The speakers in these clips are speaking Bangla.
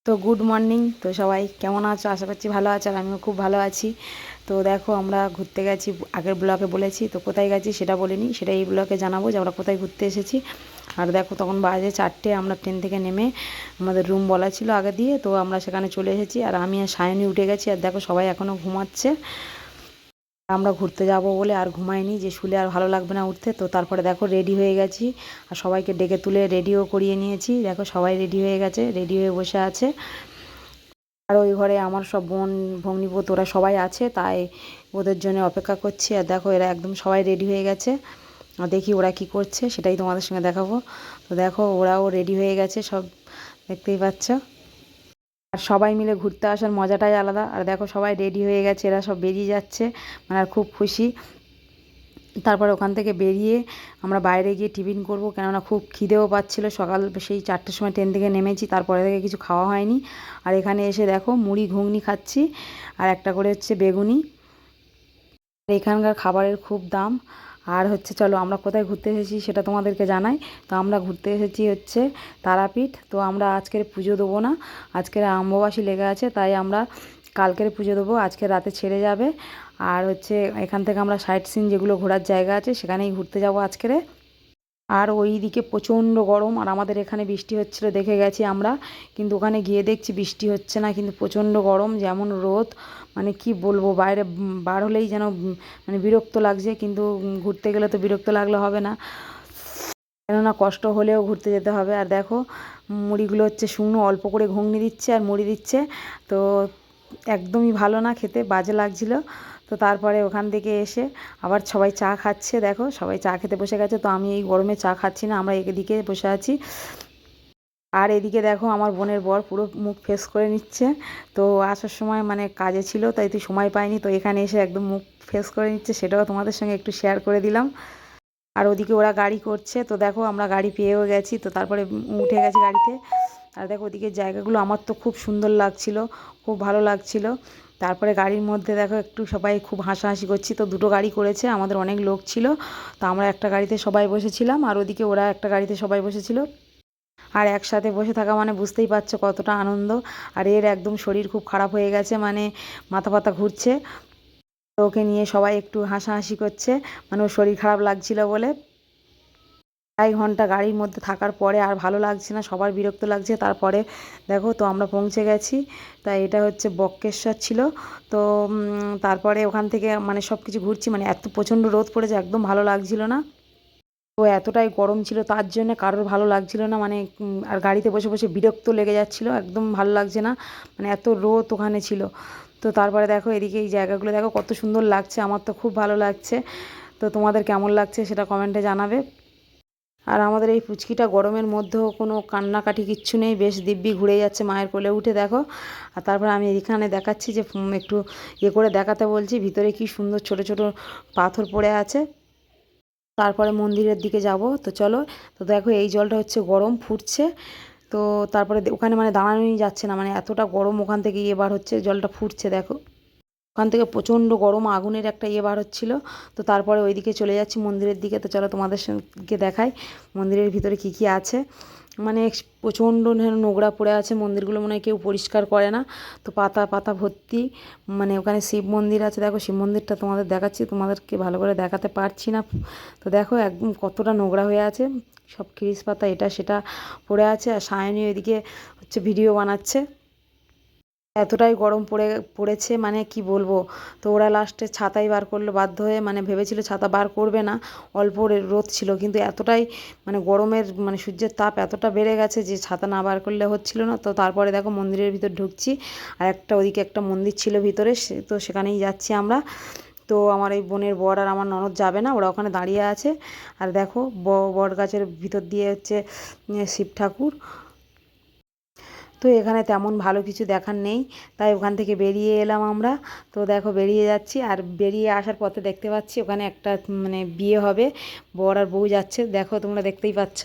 তো গুড মর্নিং। তো সবাই কেমন আছো? আশা করছি ভালো আছো, আর আমিও খুব ভালো আছি। তো দেখো আমরা ঘুরতে গেছি, আগের ব্লগে বলেছি, তো কোথায় গেছি সেটা বলিনি, সেটা এই ব্লগে জানাবো যে আমরা কোথায় ঘুরতে এসেছি। আর দেখো তখন বাজে 4টে, আমরা ট্রেন থেকে নেমে আমাদের রুম বলা ছিল আগে দিয়ে, তো আমরা সেখানে চলে এসেছি। আর আমি আর সায়নী উঠে গেছি, আর দেখো সবাই এখনও ঘুমাচ্ছে। আমরা ঘুরতে যাব বলে আর ঘুমাইনি, যে শুলে আর ভালো লাগবে না উঠতে। তো তারপরে দেখো রেডি হয়ে গেছি, আর সবাইকে ডেকে তুলে রেডিও করিয়ে নিয়েছি। দেখো সবাই রেডি হয়ে গেছে, রেডি হয়ে বসে আছে। আর ওই ঘরে আমার সব বোন ভগ্নিপতি ওরা সবাই আছে, তাই ওদের জন্য অপেক্ষা করছি। আর দেখো এরা একদম সবাই রেডি হয়ে গেছে, আর দেখি ওরা কি করছে সেটাই তোমাদের সঙ্গে দেখাবো। তো দেখো ওরাও রেডি হয়ে গেছে সব, দেখতেই পাচ্ছ। আর সবাই মিলে ঘুরতে আসার মজাটাই আলাদা। আর দেখো সবাই রেডি হয়ে গেছে, এরা সব বেরিয়ে যাচ্ছে, মানে আর খুব খুশি। তারপরে ওখান থেকে বেরিয়ে আমরা বাইরে গিয়ে টিফিন করব, কেননা খুব খিদেও পাচ্ছিলো। সকাল সেই 4টের সময় ট্রেন থেকে নেমেছি, তারপরে থেকে কিছু খাওয়া হয়নি। আর এখানে এসে দেখো মুড়ি ঘুগনি খাচ্ছি, আর একটা করে হচ্ছে বেগুনি। এখানকার খাবারের খুব দাম। আর হচ্ছে চলো আমরা কোথায় ঘুরতে এসেছি সেটা তোমাদেরকে জানাই। তো আমরা ঘুরতে এসেছি হচ্ছে তারাপীঠ। তো আমরা আজকের পুজো দেবো না, আজকের অমাবস্যা লেগে আছে, তাই আমরা কালকের পুজো দেবো, আজকে রাতে ছেড়ে যাবে। আর হচ্ছে এখান থেকে আমরা সাইট সিন যেগুলো ঘোরার জায়গা আছে সেখানেই ঘুরতে যাবো আজকেরে। আর ওই দিকে প্রচণ্ড গরম, আর আমাদের এখানে বৃষ্টি হচ্ছিলো দেখে গেছি আমরা, কিন্তু ওখানে গিয়ে দেখছি বৃষ্টি হচ্ছে না, কিন্তু প্রচণ্ড গরম, যেমন রোদ, মানে কি বলবো, বাইরে বার হলেই যেন মানে বিরক্ত লাগছে। কিন্তু ঘুরতে গেলে তো বিরক্ত লাগলে হবে না, কেননা কষ্ট হলেও ঘুরতে যেতে হবে। আর দেখো মুড়িগুলো হচ্ছে শুকনো, অল্প করে ঘুগনি দিচ্ছে আর মুড়ি দিচ্ছে, তো একদমই ভালো না খেতে, বাজে লাগছিলো। তো তারপরে ওখান থেকে এসে আবার সবাই চা খাচ্ছে, দেখো সবাই চা খেতে বসে গেছে। তো আমি এই গরমে চা খাচ্ছি না, আমরা এদিকে বসে আছি। আর এদিকে দেখো আমার বোনের বর পুরো মুখ ফেস করে নিচ্ছে। তো আসার সময় মানে কাজে ছিল, তাই তুই সময় পাইনি, তো এখানে এসে একদম মুখ ফেস করে নিচ্ছে, সেটাও তোমাদের সঙ্গে একটু শেয়ার করে দিলাম। আর ওদিকে ওরা গাড়ি করছে, তো দেখো আমরা গাড়ি পেয়েও গেছি, তো তারপরে উঠে গেছি গাড়িতে। আর দেখো ওদিকে জায়গাগুলো আমার তো খুব সুন্দর লাগছিল, খুব ভালো লাগছিল। তারপরে গাড়ির মধ্যে দেখো একটু সবাই খুব হাসাহাসি করছি। তো দুটো গাড়ি করেছে, আমাদের অনেক লোক ছিল, তো আমরা একটা গাড়িতে সবাই বসেছিলাম, আর ওদিকে ওরা একটা গাড়িতে সবাই বসেছিল। আর একসাথে বসে থাকা মানে বুঝতেই পারছো কতটা আনন্দ। আর এর একদম শরীর খুব খারাপ হয়ে গেছে, মানে মাথা ফাতা ঘুরছে। তো ওকে নিয়ে সবাই একটু হাসাহাসি করছে, মানে ওর শরীর খারাপ লাগছিল বলে। 2.5 ঘন্টা গাড়ির মধ্যে থাকার পরে আর ভালো লাগছে না, সবার বিরক্ত লাগছে। তারপরে দেখো তো আমরা পৌঁছে গেছি। তাই এটা হচ্ছে বক্রেশ্বর ছিল। তো তারপরে ওখান থেকে মানে সব কিছু ঘুরছি, মানে এত প্রচণ্ড রোদ পড়েছে, একদম ভালো লাগছিল না। তো এতটাই গরম ছিল, তার জন্য কারোর ভালো লাগছিল না, মানে আর গাড়িতে বসে বসে বিরক্ত লেগে যাচ্ছিল, একদম ভালো লাগছে না, মানে এত রোদ ওখানে ছিল। তো তারপরে দেখো এদিকে এই জায়গাগুলো দেখো কত সুন্দর লাগছে, আমার তো খুব ভালো লাগছে। তো তোমাদের কেমন লাগছে সেটা কমেন্টে জানাবে। আর আমাদের এই পুচকিটা গরমের মধ্যেও কোনো কান্নাকাটি কিচ্ছু নেই, বেশ দিব্যি ঘুরে যাচ্ছে মায়ের কোলে উঠে, দেখো। আর তারপর আমি এখানে দেখাচ্ছি যে একটু ইয়ে করে দেখাতে বলছি, ভিতরে কি সুন্দর ছোট ছোট পাথর পড়ে আছে। তারপরে মন্দিরের দিকে যাব, তো চলো। তো দেখো এই জলটা হচ্ছে গরম ফুটছে। তো তারপরে ওখানে মানে দাঁড়ানোই যাচ্ছে না, মানে এতটা গরম, ওখান থেকে ইয়ে বার হচ্ছে, জলটা ফুটছে দেখো। ওখান থেকে প্রচণ্ড গরম আগুনের একটা ইয়ে বার হচ্ছিলো। তো তারপরে ওইদিকে চলে যাচ্ছি মন্দিরের দিকে, তো চলো তোমাদের সঙ্গে দেখাই মন্দিরের ভিতরে কি কি আছে। মানে প্রচণ্ড নোংরা পড়ে আছে, মন্দিরগুলো মনে হয় কেউ পরিষ্কার করে না, তো পাতা পাতা ভর্তি। মানে ওখানে শিব মন্দির আছে, দেখো শিব মন্দিরটা তোমাদের দেখাচ্ছি, তোমাদেরকে ভালো করে দেখাতে পারছি না। তো দেখো একদম কতটা নোংরা হয়ে আছে, সব খিরিস পাতা এটা সেটা পড়ে আছে। আর সায়নী ওইদিকে হচ্ছে ভিডিও বানাচ্ছে। এতটাই গরম পড়েছে মানে কি বলবো। তো ওরা লাস্টে ছাতাই বার করলো বাধ্য হয়ে, মানে ভেবেছিল ছাতা বার করবে না, অল্প রোদ ছিল, কিন্তু এতটাই মানে গরমের মানে সূর্যের তাপ এতটা বেড়ে গেছে যে ছাতা না বার করলে হচ্ছিল না। তো তারপরে দেখো মন্দিরের ভিতর ঢুকছি, আর একটা ওদিকে একটা মন্দির ছিল ভিতরে, তো সেখানেই যাচ্ছি আমরা। তো আমার এই বোনের বর আর আমার ননদ যাবে না, ওরা ওখানে দাঁড়িয়ে আছে। আর দেখো বট গাছের ভিতর দিয়ে হচ্ছে শিব ঠাকুর। তো এখানে তেমন ভালো কিছু দেখার নেই, তাই ওখান থেকে বেরিয়ে এলাম আমরা। তো দেখো বেরিয়ে যাচ্ছি, আর বেরিয়ে আসার পথে দেখতে পাচ্ছি ওখানে একটা মানে বিয়ে হবে, বর আর বউ যাচ্ছে, দেখো তোমরা দেখতেই পাচ্ছ।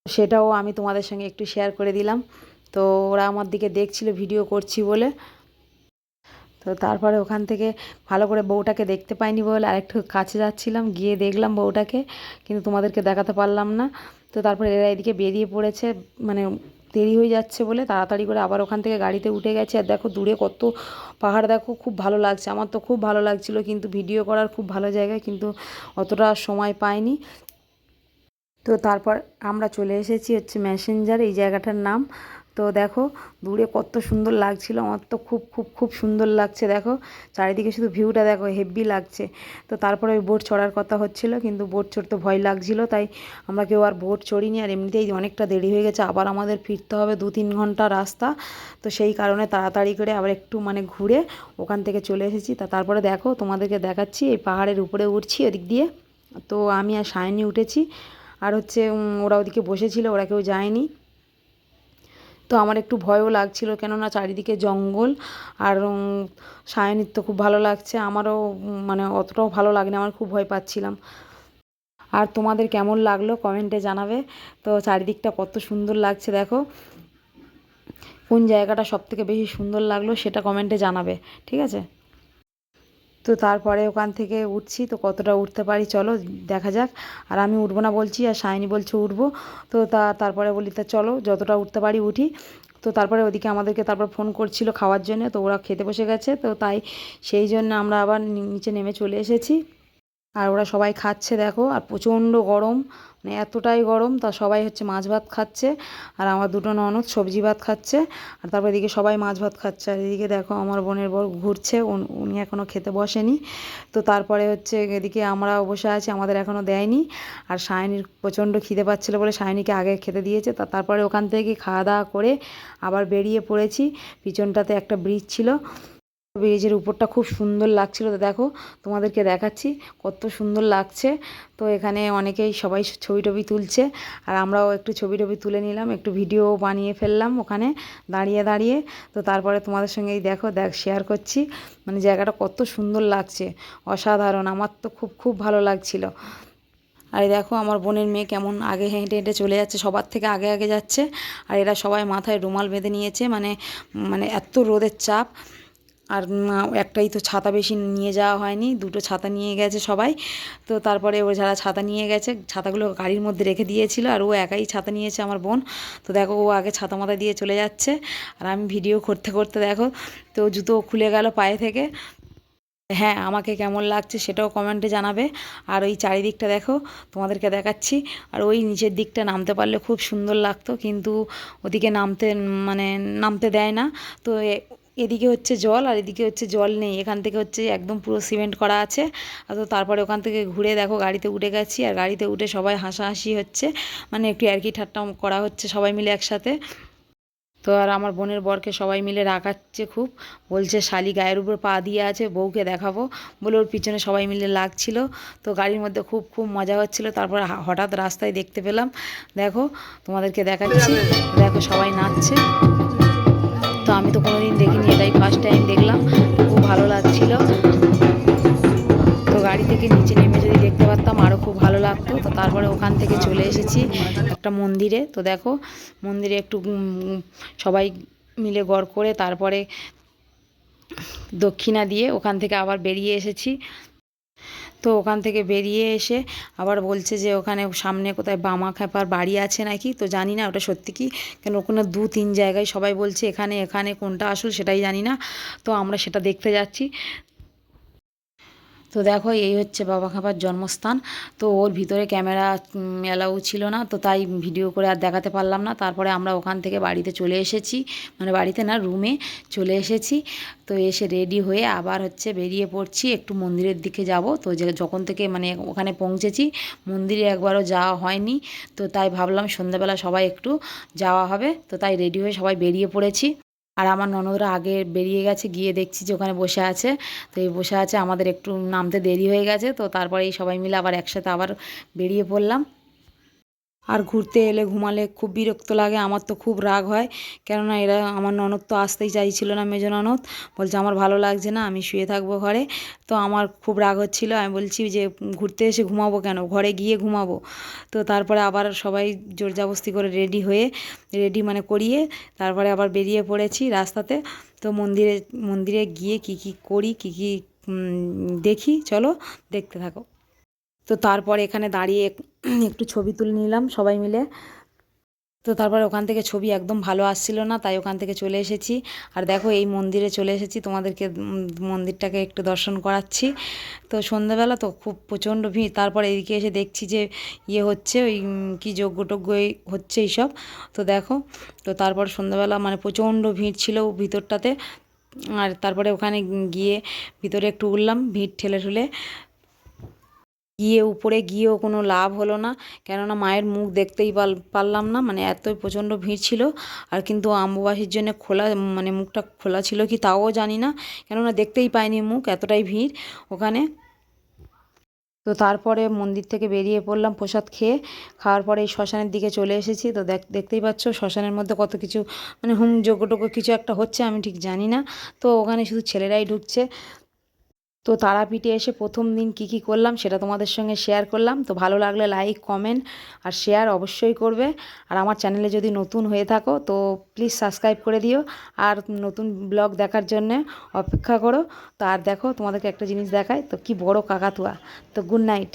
সেটাও আমি তোমাদের সঙ্গে একটু শেয়ার করে দিলাম। তো ওরা আমার দিকে দেখছিল ভিডিও করছি বলে। তো তারপরে ওখান থেকে ভালো করে বউটাকে দেখতে পাইনি বলে আরেকটু কাছে যাচ্ছিলাম, গিয়ে দেখলাম বউটাকে, কিন্তু তোমাদেরকে দেখাতে পারলাম না। তো তারপরে এরা এদিকে বেরিয়ে পড়েছে, মানে দেরি হয়ে যাচ্ছে বলে তাড়াতাড়ি করে আবার ওখান থেকে গাড়িতে উঠে গেছে। আর দেখো দূরে কত পাহাড়, দেখো খুব ভালো লাগছে, আমার তো খুব ভালো লাগছিল, কিন্তু ভিডিও করার খুব ভালো জায়গায়, কিন্তু অতটা সময় পাইনি। তো তারপর আমরা চলে এসেছি হচ্ছে ম্যাসেঞ্জার, এই জায়গাটার নাম। তো দেখো দূরে কত সুন্দর লাগছিল, আমার তো খুব খুব খুব সুন্দর লাগছে। দেখো চারিদিকে শুধু ভিউটা দেখো, হেব্বি লাগছে। তো তারপরে ওই বোট চড়ার কথা হচ্ছিল, কিন্তু বোট চড়তে ভয় লাগছিল, তাই আমরা কেউ আর বোট চড়িনি। আর এমনিতেই অনেকটা দেরি হয়ে গেছে, আবার আমাদের ফিরতে হবে 2-3 ঘন্টা রাস্তা। তো সেই কারণে তাড়াতাড়ি করে আবার একটু মানে ঘুরে ওখান থেকে চলে এসেছি। তারপরে দেখো তোমাদেরকে দেখাচ্ছি, এই পাহাড়ের উপরে উঠছি এদিক দিয়ে। তো আমি আর সায়নী উঠেছি, আর হচ্ছে ওরা ওদিকে বসেছিল, ওরা কেউ যায়নি। তো আমার একটু ভয়ও লাগছিল, কেননা চারিদিকে জঙ্গল। আর সায়নীর তো খুব ভালো লাগছে, আমারও মানে অতটাও ভালো লাগেনি, আমার খুব ভয় পাচ্ছিলাম। আর তোমাদের কেমন লাগলো কমেন্টে জানাবে। তো চারিদিকটা কত সুন্দর লাগছে, দেখো কোন জায়গাটা সবথেকে বেশি সুন্দর লাগলো সেটা কমেন্টে জানাবে, ঠিক আছে। তো তারপরে ওখান থেকে উঠছি, তো কতটা উঠতে পারি চলো দেখা যাক। আর আমি উঠবো না বলছি, আর সায়নী বলছে উঠবো। তো তারপরে বলি তা চলো যতটা উঠতে পারি উঠি। তো তারপরে ওদিকে আমাদেরকে তারপর ফোন করছিল খাওয়ার জন্য, তো ওরা খেতে বসে গেছে, তো তাই সেই জন্য আমরা আবার নিচে নেমে চলে এসেছি। আর ওরা সবাই খাচ্ছে দেখো, আর প্রচণ্ড গরম, মানে এতটাই গরম, তা সবাই হচ্ছে মাছ ভাত খাচ্ছে। আর আমার দুটো ননদ সবজি ভাত খাচ্ছে। আর তারপর এদিকে সবাই মাছ ভাত খাচ্ছে। আর এদিকে দেখো আমার বোনের বর ঘুরছে, উনি এখনও খেতে বসেনি। তো তারপরে হচ্ছে এদিকে আমরাও বসে আছি, আমাদের এখনও দেয়নি। আর সায়নীর প্রচণ্ড খিদে পাচ্ছিলো বলে সায়নীকে আগে খেতে দিয়েছে। তারপরে ওখান থেকে খাওয়া দাওয়া করে আবার বেরিয়ে পড়েছি। পিছনটাতে একটা ব্রিজ ছিল, ব্রিজের উপরটা খুব সুন্দর লাগছিল। তো দেখো তোমাদেরকে দেখাচ্ছি কত সুন্দর লাগছে। তো এখানে অনেকেই সবাই ছবি টবি তুলছে, আর আমরাও একটু ছবি টবি তুলে নিলাম, একটু ভিডিও বানিয়ে ফেললাম ওখানে দাঁড়িয়ে দাঁড়িয়ে। তো তারপরে তোমাদের সঙ্গে এই দেখো শেয়ার করছি, মানে জায়গাটা কত সুন্দর লাগছে, অসাধারণ, আমার তো খুব খুব ভালো লাগছিল। আর এই দেখো আমার বোনের মেয়ে কেমন আগে হেঁটে হেঁটে চলে যাচ্ছে, সবার থেকে আগে আগে যাচ্ছে। আর এরা সবাই মাথায় রুমাল বেঁধে নিয়েছে, মানে মানে এত রোদের চাপ। আর একটাই তো ছাতা বেশি নিয়ে যাওয়া হয়নি, দুটো ছাতা নিয়ে গেছে সবাই। তো তারপরে ও যারা ছাতা নিয়ে গেছে ছাতাগুলো গাড়ির মধ্যে রেখে দিয়েছিল, আর ও একাই ছাতা নিয়েছে আমার বোন। তো দেখো ও আগে ছাতা মাথা দিয়ে চলে যাচ্ছে, আর আমি ভিডিও করতে করতে দেখো তো জুতো খুলে গেল পায়ে থেকে। হ্যাঁ, আমাকে কেমন লাগছে সেটাও কমেন্টে জানাবে। আর ওই চারিদিকটা দেখো তোমাদেরকে দেখাচ্ছি। আর ওই নিচের দিকটা নামতে পারলে খুব সুন্দর লাগতো, কিন্তু ওদিকে নামতে মানে নামতে দেয় না। তো এদিকে হচ্ছে জল, আর এদিকে হচ্ছে জল নেই, এখান থেকে হচ্ছে একদম পুরো সিমেন্ট করা আছে। আর তো তারপরে ওখান থেকে ঘুরে দেখো গাড়িতে উঠে গেছি, আর গাড়িতে উঠে সবাই হাসাহাসি হচ্ছে, মানে একটু ইয়ার্কি ঠাট্টা করা হচ্ছে সবাই মিলে একসাথে। তো আর আমার বোনের বরকে সবাই মিলে রাগাচ্ছে খুব, বলছে শালি গায়ের উপর পা দিয়ে আছে, বউকে দেখাবো বলে ওর পিছনে সবাই মিলে লাগছিল। তো গাড়ির মধ্যে খুব খুব মজা হচ্ছিল। তারপর হঠাৎ রাস্তায় দেখতে পেলাম, দেখো তোমাদেরকে দেখাচ্ছি, দেখো সবাই নাচছে। তো আমি তো কোনোদিন দেখিনি, এটাই ফার্স্ট টাইম দেখলাম, খুব ভালো লাগছিল। তো গাড়ি থেকে নিচে নেমে যদি দেখতে পারতাম আরও খুব ভালো লাগতো। তো তারপরে ওখান থেকে চলে এসেছি একটা মন্দিরে। তো দেখো মন্দিরে একটু সবাই মিলে গড় করে তারপরে দক্ষিণা দিয়ে ওখান থেকে আবার বেরিয়ে এসেছি। তো ওখান থেকে বেরিয়ে এসে আবার বলছে যে ওখানে সামনে কোথায় বামা খ্যাপার বাড়ি আছে নাকি, তো জানি না ওটা সত্যি কি, কেন ওখানে 2-3 জায়গায় সবাই বলছে এখানে এখানে কোনটা আসল সেটাই জানি না। তো আমরা সেটা দেখতে যাচ্ছি। তো দেখো এই হচ্ছে বাবা খাবার জন্মস্থান। তো ওর ভিতরে ক্যামেরা অ্যালাউ ছিল না, তো তাই ভিডিও করে আর দেখাতে পারলাম না। তারপরে আমরা ওখান থেকে বাড়িতে চলে এসেছি, মানে বাড়িতে না রুমে চলে এসেছি। তো এসে রেডি হয়ে আবার হচ্ছে বেরিয়ে পড়ছি, একটু মন্দিরের দিকে যাব। তো যখন থেকে মানে ওখানে পৌঁছেছি মন্দিরে একবারও যাওয়া হয়নি, তো তাই ভাবলাম সন্ধ্যাবেলা সবাই একটু যাওয়া হবে, তো তাই রেডি হয়ে সবাই বেরিয়ে পড়েছি। আর আমার ননদরা আগে বেরিয়ে গেছে, গিয়ে দেখছি যে ওখানে বসে আছে। তো এই বসে আছে, আমাদের একটু নামতে দেরি হয়ে গেছে, তো তারপরে এই সবাই মিলে আবার একসাথে আবার বেরিয়ে পড়লাম। আর ঘুরতে এলে ঘুমালে খুব বিরক্ত লাগে, আমার তো খুব রাগ হয়, কেননা এরা আমার ননদ তো আসতেই চাইছিল না, মেজো ননদ বলছে আমার ভালো লাগছে না, আমি শুয়ে থাকবো ঘরে। তো আমার খুব রাগ হচ্ছিল, আমি বলছি যে ঘুরতে এসে ঘুমাবো কেন, ঘরে গিয়ে ঘুমাবো। তো তারপরে আবার সবাই জোর জবরদস্তি করে রেডি মানে করিয়ে তারপরে আবার বেরিয়ে পড়েছি রাস্তাতে। তো মন্দিরে মন্দিরে গিয়ে কি কি করি কি কি দেখি, চলো দেখতে থাকো। তো তারপর এখানে দাঁড়িয়ে একটু ছবি তুলে নিলাম সবাই মিলে। তো তারপরে ওখান থেকে ছবি একদম ভালো আসছিল না, তাই ওখান থেকে চলে এসেছি। আর দেখো এই মন্দিরে চলে এসেছি, তোমাদেরকে মন্দিরটাকে একটু দর্শন করাচ্ছি। তো সন্ধ্যেবেলা তো খুব প্রচণ্ড ভিড়। তারপরে এদিকে এসে দেখছি যে ইয়ে হচ্ছে, ওই কী যজ্ঞ টজ্ঞ হচ্ছে এইসব। তো দেখো, তো তারপর সন্ধ্যেবেলা মানে প্রচণ্ড ভিড় ছিল ভিতরটাতে। আর তারপরে ওখানে গিয়ে ভিতরে একটু উঠলাম ভিড় ঠেলে ঠুলে। গিয়ে উপরে গিয়েও কোনো লাভ হলো না, কেননা মায়ের মুখ দেখতেই পারলাম না, মানে এতই প্রচণ্ড ভিড় ছিল। আর কিন্তু অম্বুবাসীর জন্য খোলা, মানে মুখটা খোলা ছিল কি তাও জানি না, কেননা দেখতেই পাইনি মুখ, এতটাই ভিড় ওখানে। তো তারপরে মন্দির থেকে বেরিয়ে পড়লাম প্রসাদ খেয়ে। খাওয়ার পরে এই শ্মশানের দিকে চলে এসেছি। তো দেখতেই পাচ্ছ শ্মশানের মধ্যে কত কিছু, মানে যজ্ঞ টজ্ঞ কিছু একটা হচ্ছে, আমি ঠিক জানি না। তো ওখানে শুধু ছেলেরাই ঢুকছে। তো তারাপীঠে এসে প্রথম দিন কী কী করলাম সেটা তোমাদের সঙ্গে শেয়ার করলাম। তো ভালো লাগলে লাইক কমেন্ট আর শেয়ার অবশ্যই করবে। আর আমার চ্যানেলে যদি নতুন হয়ে থাকো তো প্লিজ সাবস্ক্রাইব করে দিও, আর নতুন ব্লগ দেখার জন্যে অপেক্ষা করো। তো আর দেখো তোমাদেরকে একটা জিনিস দেখায়, তো কি বড় কাকাতুয়া। তো গুড নাইট।